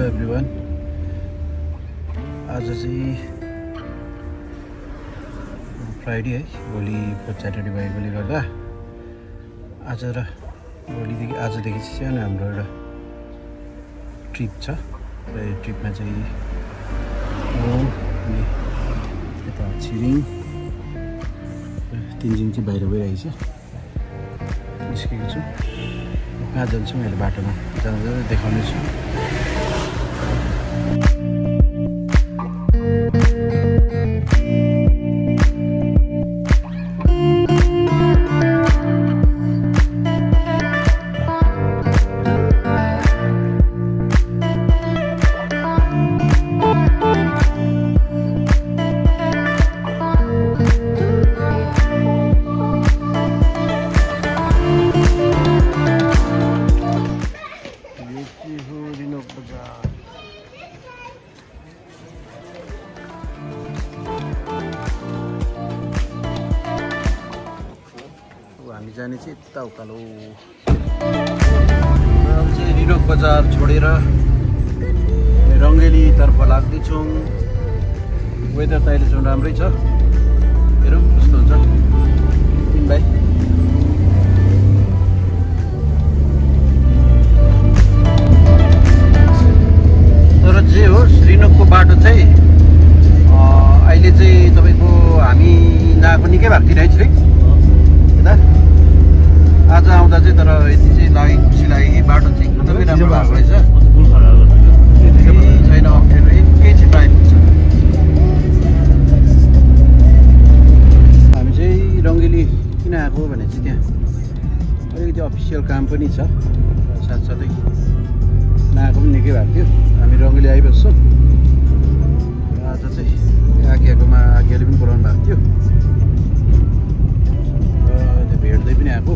Everyone. आज चाहिँ Friday है, भोलि फोर्थ स्याटरडे भएकोले गर्दा आज र आजदेखि चाहिँ सानो हाम्रो एउटा ट्रिप छ र यो ट्रिपमा चाहिँ यता छिरिङ तिनजिङ चाहिँ बाहिर गइरहेको छ, निस्केको छु। कहाँ जान्छौँ अहिले बाटोमा जाँदा देखाउनेछु। हामी जाने चाहिँ यता उकालो चाहिँ रिनोक बजार छोडेर रङ्गेलीतर्फ लाग्दैछौँ। वेदर त अहिलेसम्म राम्रै छ, हेरौँ कस्तो हुन्छ। तिन भाइ तर जे होस् रिनोकको बाटो चाहिँ अहिले चाहिँ तपाईँको हामी नआएको निकै भएको थियो है। आज आउँदा चाहिँ तर यति चाहिँ लाग्यो, खुसी लाग्यो कि बाटो चाहिँ एकदमै राम्रो भएको रहेछ। केही छैन अप्ठ्यारो, एकैछिन आइपुग्छ। हामी चाहिँ रङ्गेली किन आएको भने चाहिँ त्यहाँ अलिकति अफिसियल काम पनि छ, साथसाथै नआएको पनि निकै भएको थियो। हामी रङ्गेली आइबस्छौँ। आज चाहिँ आज्ञाकोमा आज्ञाले पनि बोलाउनु भएको थियो, भेट्दै पनि आएको।